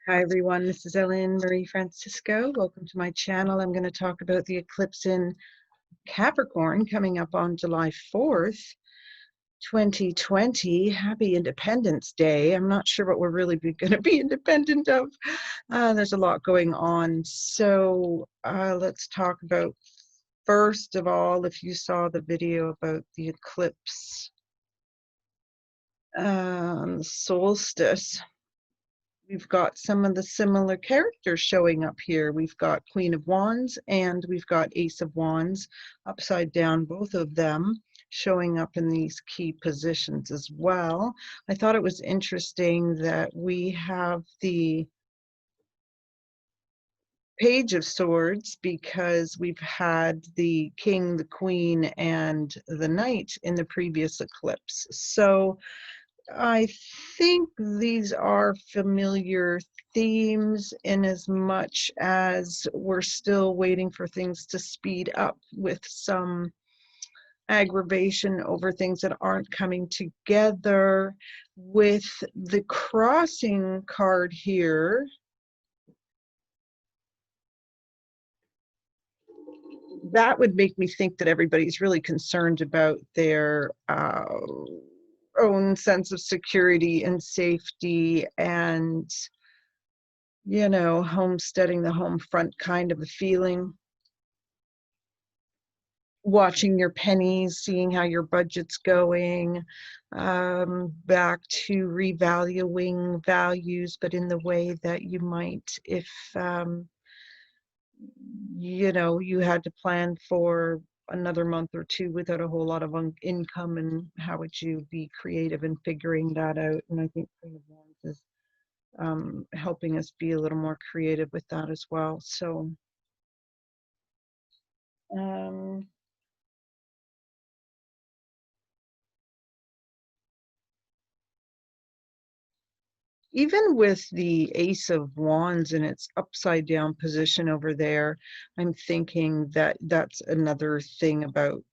Hi everyone, this is Ellen Marie Francisco. Welcome to my channel. I'm going to talk about the eclipse in Capricorn coming up on July 4th, 2020. Happy Independence Day. I'm not sure what we're really going to be independent of. There's a lot going on. So let's talk about, first of all, if you saw the video about the eclipse solstice. We've got some of the similar characters showing up here. We've got Queen of Wands and we've got Ace of Wands upside down, both of them showing up in these key positions as well. I thought it was interesting that we have the Page of Swords because we've had the King, the Queen, and the Knight in the previous eclipse. So I think these are familiar themes in as much as we're still waiting for things to speed up with some aggravation over things that aren't coming together. With the crossing card here, that would make me think that everybody's really concerned about their own sense of security and safety and, you know, homesteading the home front kind of a feeling. Watching your pennies, seeing how your budget's going, back to revaluing values, but in the way that you might if, you know, you had to plan for another month or two without a whole lot of income, and how would you be creative in figuring that out? And I think Queen of Wands is helping us be a little more creative with that as well. So even with the Ace of Wands in its upside down position over there, I'm thinking that that's another thing about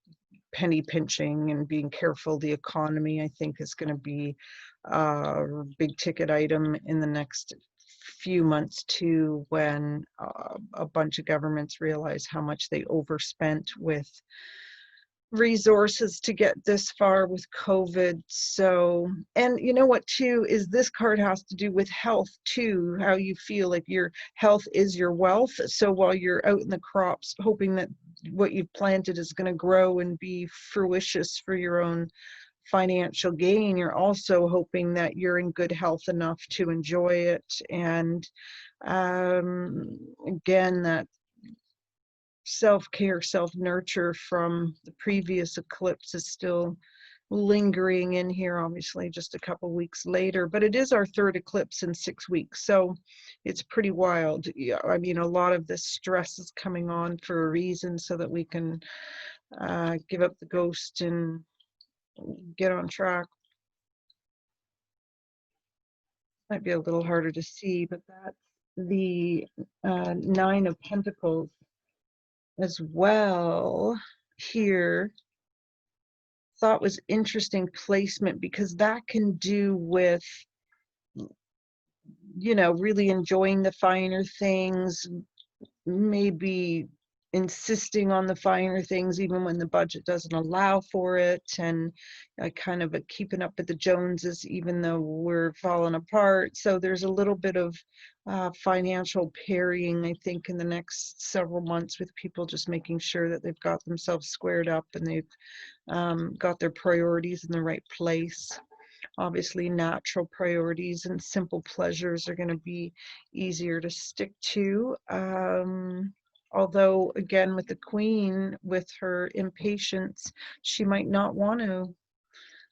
penny pinching and being careful. The economy, I think, is going to be a big ticket item in the next few months too, when a bunch of governments realize how much they overspent with resources to get this far with COVID. So, and you know what too, is this card has to do with health too, how you feel. Like your health is your wealth. So while you're out in the crops hoping that what you've planted is going to grow and be fruitious for your own financial gain, you're also hoping that you're in good health enough to enjoy it. And again, that self-care, self-nurture from the previous eclipse is still lingering in here, obviously just a couple weeks later, but it is our third eclipse in 6 weeks, so it's pretty wild. Yeah, I mean, a lot of this stress is coming on for a reason, so that we can give up the ghost and get on track. Might be a little harder to see, but that's the Nine of Pentacles as well here. Thought was interesting placement because that can do with, you know, really enjoying the finer things, maybe insisting on the finer things even when the budget doesn't allow for it, and kind of keeping up with the Joneses even though we're falling apart. So there's a little bit of financial parrying, I think, in the next several months, with people just making sure that they've got themselves squared up and they've got their priorities in the right place. Obviously, natural priorities and simple pleasures are going to be easier to stick to. Although, again, with the Queen, with her impatience, she might not want to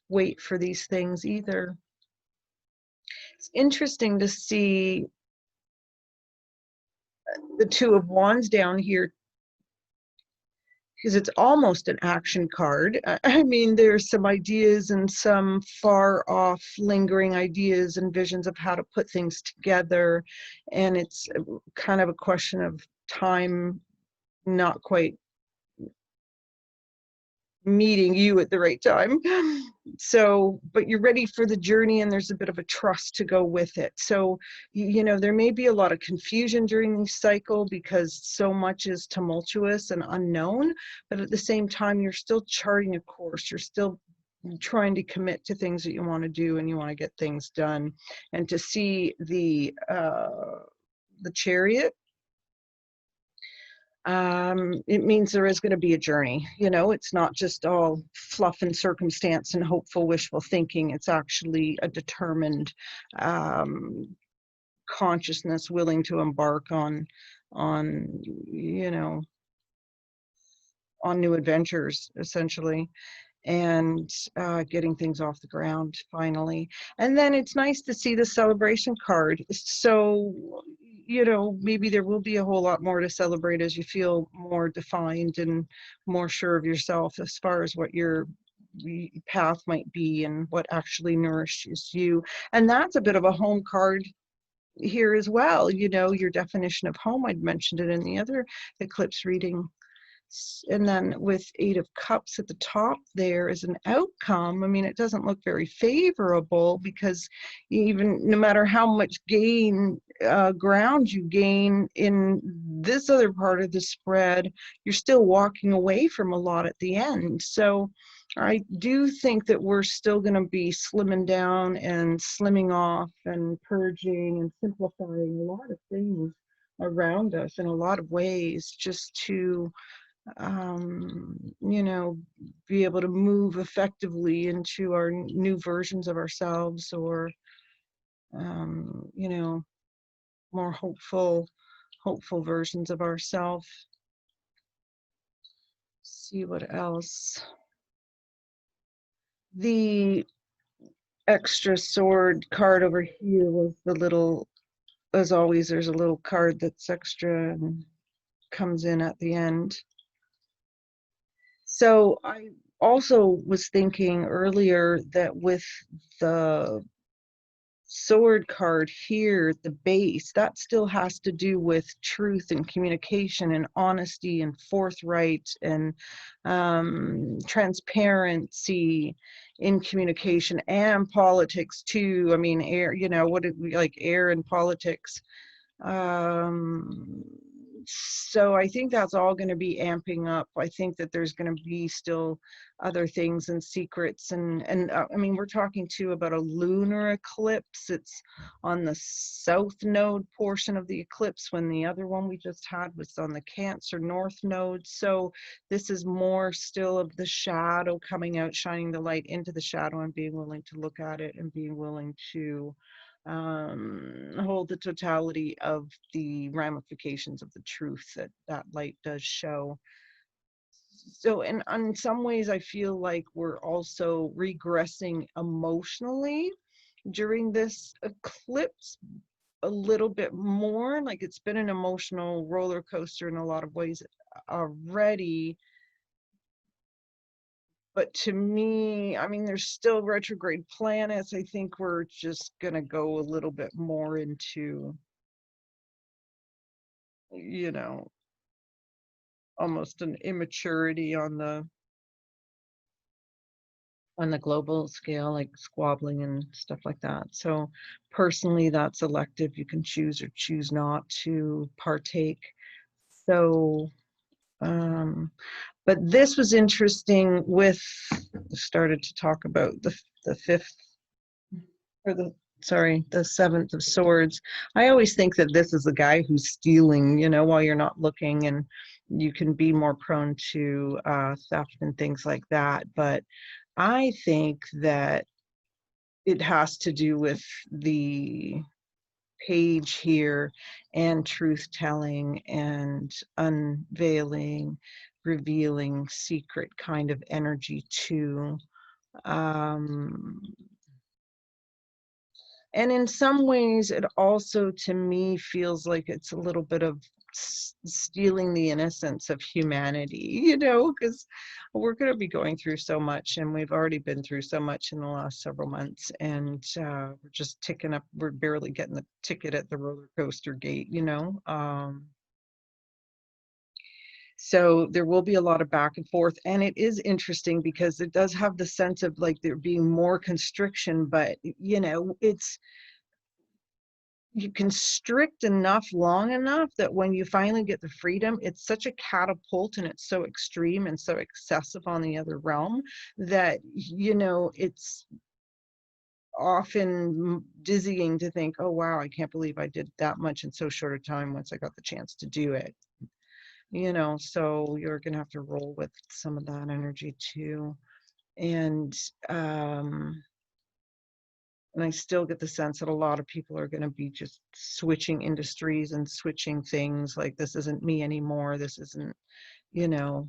wait for these things either. It's interesting to see the Two of Wands down here, because it's almost an action card. I mean, there's some ideas and some far off lingering ideas and visions of how to put things together, and it's kind of a question of time not quite meeting you at the right time. So, but you're ready for the journey, and there's a bit of a trust to go with it. So, you know, there may be a lot of confusion during this cycle because so much is tumultuous and unknown, but at the same time, you're still charting a course. You're still trying to commit to things that you want to do, and you want to get things done. And to see the Chariot, it means there is going to be a journey. You know, it's not just all fluff and circumstance and hopeful, wishful thinking. It's actually a determined consciousness willing to embark on, you know, on new adventures, essentially, and getting things off the ground finally. And then it's nice to see the celebration card. So, you know, maybe there will be a whole lot more to celebrate as you feel more defined and more sure of yourself as far as what your path might be and what actually nourishes you. And that's a bit of a home card here as well. You know, your definition of home, I'd mentioned it in the other eclipse reading. And then with 8 of Cups at the top there is an outcome. I mean, it doesn't look very favorable because even no matter how much ground you gain in this other part of the spread, you're still walking away from a lot at the end. So I do think that we're still going to be slimming down and slimming off and purging and simplifying a lot of things around us in a lot of ways, just to you know, be able to move effectively into our new versions of ourselves, or you know, more hopeful versions of ourselves. See what else. The extra sword card over here was the little, as always, there's a little card that's extra and comes in at the end. So I also was thinking earlier that with the sword card here at the base, that still has to do with truth and communication and honesty and forthright and transparency in communication and politics too. I mean, air, you know, what did we like air and politics? So I think that's all going to be amping up. I think that there's going to be still other things and secrets, and I mean, we're talking too about a lunar eclipse. It's on the south node portion of the eclipse, when the other one we just had was on the Cancer north node. So this is more still of the shadow coming out, shining the light into the shadow and being willing to look at it and being willing to hold the totality of the ramifications of the truth that that light does show. So in some ways, I feel like we're also regressing emotionally during this eclipse a little bit more. Like, it's been an emotional roller coaster in a lot of ways already. But to me, I mean, there's still retrograde planets. I think we're just going to go a little bit more into, you know, almost an immaturity on the global scale, like squabbling and stuff like that. So personally, that's elective. You can choose or choose not to partake. So, but this was interesting with, started to talk about the fifth, or the, sorry, the 7th of Swords. I always think that this is the guy who's stealing, you know, while you're not looking, and you can be more prone to theft and things like that. But I think that it has to do with the page here and truth telling and unveiling, revealing secret kind of energy too. Um, and in some ways, it also, to me, feels like it's a little bit of stealing the innocence of humanity, you know, because we're going to be going through so much, and we've already been through so much in the last several months, and we're just ticking up, we're barely getting the ticket at the roller coaster gate, you know. So there will be a lot of back and forth, and it is interesting because it does have the sense of like there being more constriction, but you know, it's you constrict enough long enough that when you finally get the freedom, it's such a catapult and it's so extreme and so excessive on the other realm that, you know, it's often dizzying to think, oh wow, I can't believe I did that much in so short a time once I got the chance to do it. You know, so you're gonna have to roll with some of that energy too. And um and I still get the sense that a lot of people are going to be just switching industries and switching things, like this isn't me anymore, this isn't, you know,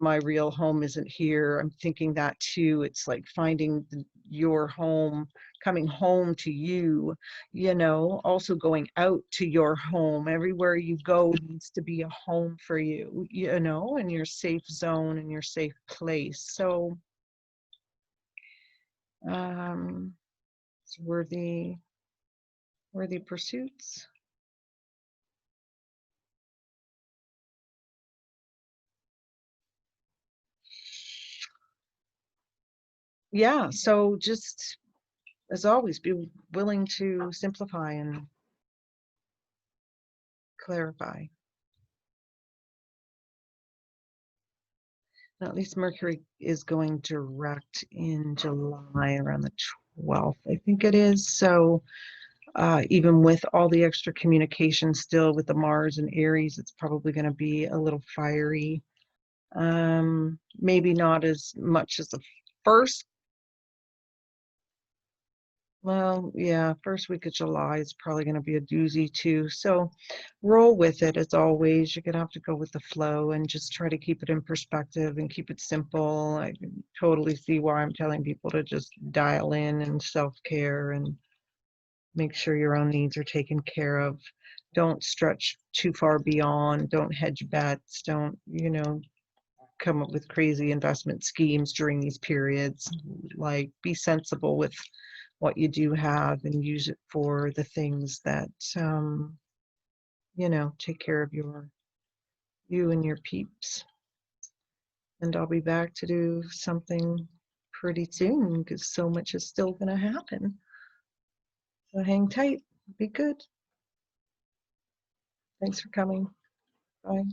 my real home isn't here. I'm thinking that too. It's like finding your home, coming home to you, you know, also going out to your home. Everywhere you go needs to be a home for you, you know, and your safe zone and your safe place. So it's worthy pursuits. Yeah, so just as always, be willing to simplify and clarify. Now, at least Mercury is going direct in July around the 12th, I think it is. So even with all the extra communication still with the Mars and Aries, it's probably going to be a little fiery. Maybe not as much as the first. Well, yeah, first week of July is probably going to be a doozy too. So roll with it as always. You're going to have to go with the flow and just try to keep it in perspective and keep it simple. I can totally see why I'm telling people to just dial in and self-care and make sure your own needs are taken care of. Don't stretch too far beyond. Don't hedge bets. Don't, you know, come up with crazy investment schemes during these periods. Like, be sensible with what you do have and use it for the things that you know, take care of you and your peeps. And I'll be back to do something pretty soon because so much is still going to happen. So hang tight, be good. Thanks for coming. Bye.